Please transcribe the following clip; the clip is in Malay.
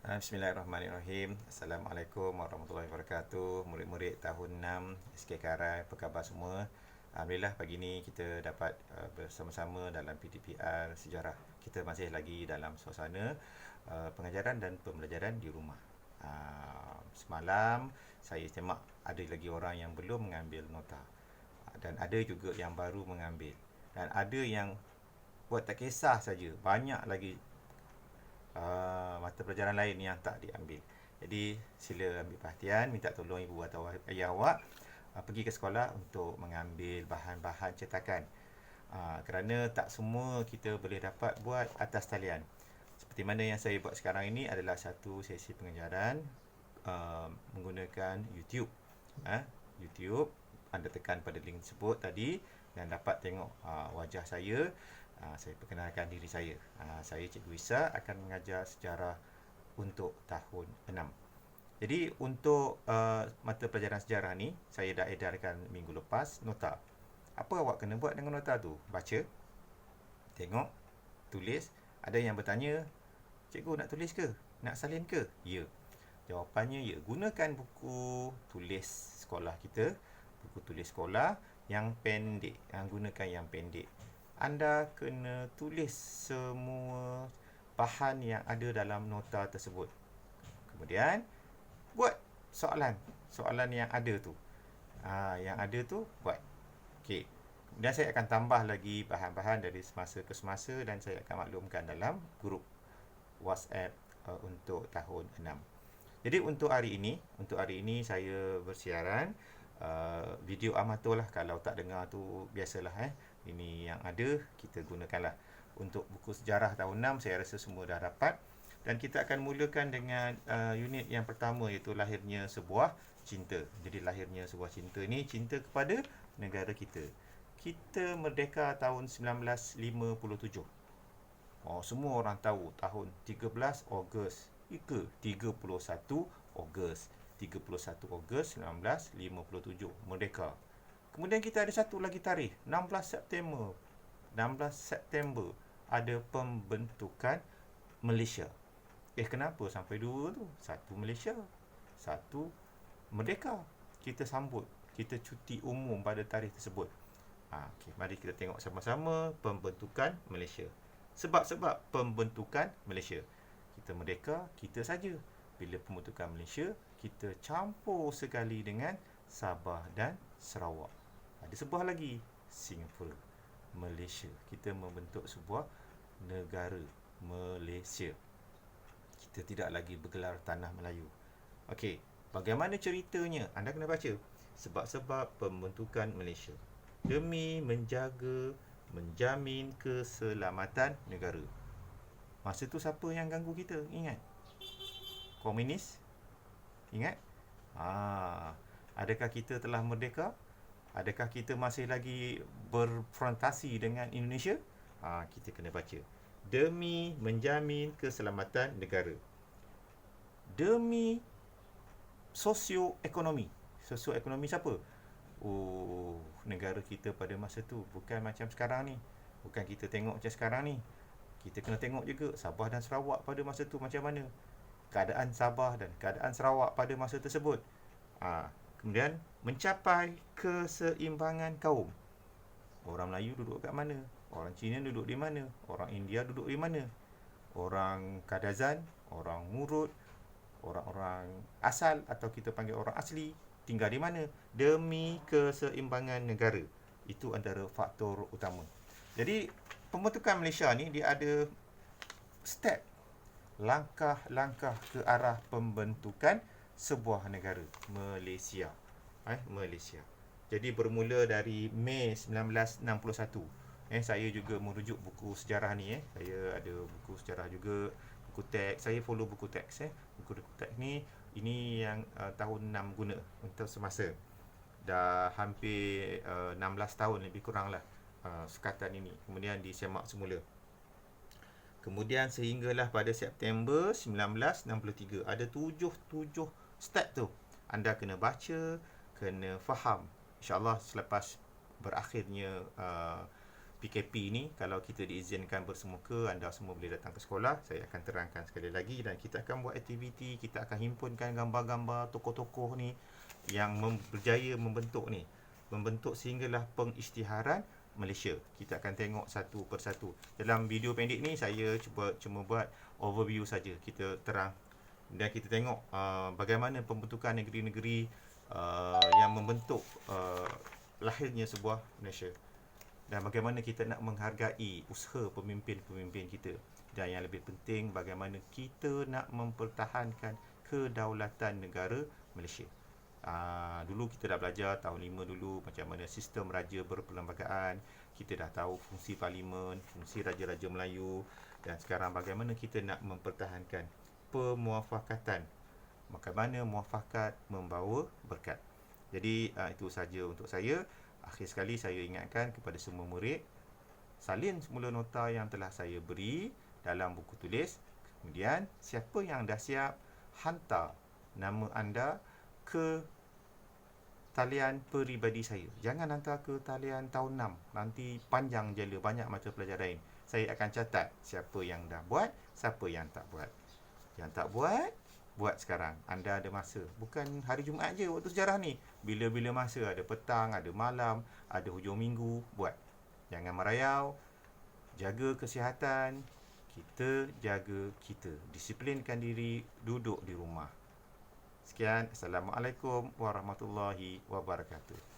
Bismillahirrahmanirrahim. Assalamualaikum warahmatullahi wabarakatuh. Murid-murid tahun 6 SK Karai, apa khabar semua? Alhamdulillah pagi ni kita dapat bersama-sama dalam PTPR sejarah. Kita masih lagi dalam suasana pengajaran dan pembelajaran di rumah. Semalam saya semak ada lagi orang yang belum mengambil nota. Dan ada juga yang baru mengambil. Dan ada yang buat tak kisah saja. Banyak lagi mata pelajaran lain yang tak diambil. Jadi sila ambil perhatian, minta tolong ibu atau ayah awak pergi ke sekolah untuk mengambil bahan-bahan cetakan. Kerana tak semua kita boleh dapat buat atas talian. Seperti mana yang saya buat sekarang ini adalah satu sesi pengajaran menggunakan YouTube. YouTube, anda tekan pada link tersebut tadi dan dapat tengok wajah saya. Saya perkenalkan diri saya. Saya Cikgu Isa akan mengajar sejarah untuk tahun 6. Jadi untuk mata pelajaran sejarah ni, saya dah edarkan minggu lepas nota. Apa awak kena buat dengan nota tu? Baca, tengok, tulis. Ada yang bertanya, cikgu nak tulis ke? Nak salin ke? Ya. Jawapannya ya. Gunakan buku tulis sekolah kita, buku tulis sekolah yang pendek. Gunakan yang pendek. Anda kena tulis semua bahan yang ada dalam nota tersebut. Kemudian buat soalan yang ada tu. Yang ada tu buat. Okey. Kemudian saya akan tambah lagi bahan-bahan dari semasa ke semasa dan saya akan maklumkan dalam grup WhatsApp untuk tahun 6. Jadi untuk hari ini saya bersiaran video amatur lah. Kalau tak dengar tu biasalah ini yang ada kita gunakanlah. Untuk buku sejarah tahun 6 saya rasa semua dah dapat. Dan kita akan mulakan dengan unit yang pertama, iaitu lahirnya sebuah cinta. Jadi lahirnya sebuah cinta ni cinta kepada negara kita. Kita merdeka tahun 1957. Semua orang tahu tahun 13 Ogos ke 31 Ogos. 31 Ogos 1957 merdeka. Kemudian kita ada satu lagi tarikh, 16 September. 16 September ada pembentukan Malaysia. Kenapa sampai dua tu? Satu Malaysia, satu merdeka. Kita sambut, kita cuti umum pada tarikh tersebut. Okay, mari kita tengok sama-sama pembentukan Malaysia. Sebab-sebab pembentukan Malaysia. Kita merdeka, kita saja. Bila pembentukan Malaysia, kita campur sekali dengan Sabah dan Sarawak. Ada sebuah lagi, Singapura, Malaysia. Kita membentuk sebuah negara Malaysia. Kita tidak lagi bergelar Tanah Melayu. Okey, bagaimana ceritanya? Anda kena baca. Sebab-sebab pembentukan Malaysia. Demi menjamin keselamatan negara. Masa tu siapa yang ganggu kita? Ingat? Komunis? Ingat? Adakah kita telah merdeka? Adakah kita masih lagi berfrontasi dengan Indonesia? Kita kena baca. Demi menjamin keselamatan negara. Demi sosioekonomi. Sosioekonomi siapa? Negara kita pada masa tu. Bukan macam sekarang ni. Bukan kita tengok macam sekarang ni. Kita kena tengok juga Sabah dan Sarawak pada masa tu macam mana. Keadaan Sabah dan keadaan Sarawak pada masa tersebut. Kemudian mencapai keseimbangan kaum. Orang Melayu duduk kat mana? Orang Cina duduk di mana? Orang India duduk di mana? Orang Kadazan, orang Murut, orang-orang asal atau kita panggil orang asli tinggal di mana? Demi keseimbangan negara. Itu antara faktor utama. Jadi pembentukan Malaysia ni dia ada step, langkah-langkah ke arah pembentukan sebuah negara, Malaysia. Malaysia. Jadi bermula dari Mei 1961. Saya juga merujuk buku sejarah ni. Saya ada buku sejarah juga, buku teks. Saya follow buku teks. Buku teks ni, ini yang tahun 6 guna untuk semasa. Dah hampir 16 tahun lebih kurang lah sukatan ini. Kemudian disemak semula. Kemudian sehinggalah pada September 1963. Ada 7 step tu. Anda kena baca, kena faham. InsyaAllah selepas berakhirnya PKP ni, kalau kita diizinkan bersemuka, anda semua boleh datang ke sekolah. Saya akan terangkan sekali lagi, dan kita akan buat aktiviti, kita akan himpunkan gambar-gambar tokoh-tokoh ni yang berjaya membentuk sehinggalah pengisytiharan Malaysia. Kita akan tengok satu persatu. Dalam video pendek ni saya cuma buat overview saja. Kita terang dan kita tengok bagaimana pembentukan negeri-negeri yang membentuk lahirnya sebuah Malaysia, dan bagaimana kita nak menghargai usaha pemimpin-pemimpin kita, dan yang lebih penting bagaimana kita nak mempertahankan kedaulatan negara Malaysia. Dulu kita dah belajar tahun 5 dulu macam mana sistem raja berperlembagaan, kita dah tahu fungsi parlimen, fungsi raja-raja Melayu, dan sekarang bagaimana kita nak mempertahankan pemuafakatan, bagaimana muafakat membawa berkat. Jadi itu saja untuk saya. Akhir sekali saya ingatkan kepada semua murid, salin semula nota yang telah saya beri dalam buku tulis. Kemudian siapa yang dah siap, hantar nama anda ke talian peribadi saya. Jangan hantar ke talian tahun 6. Nanti panjang jela, banyak mata pelajaran. Saya akan catat siapa yang dah buat, siapa yang tak buat. Yang tak buat, buat sekarang. Anda ada masa. Bukan hari Jumaat je waktu sejarah ni. Bila-bila masa. Ada petang, ada malam, ada hujung minggu. Buat. Jangan merayau. Jaga kesihatan. Kita jaga kita. Disiplinkan diri. Duduk di rumah. Sekian. Assalamualaikum warahmatullahi wabarakatuh.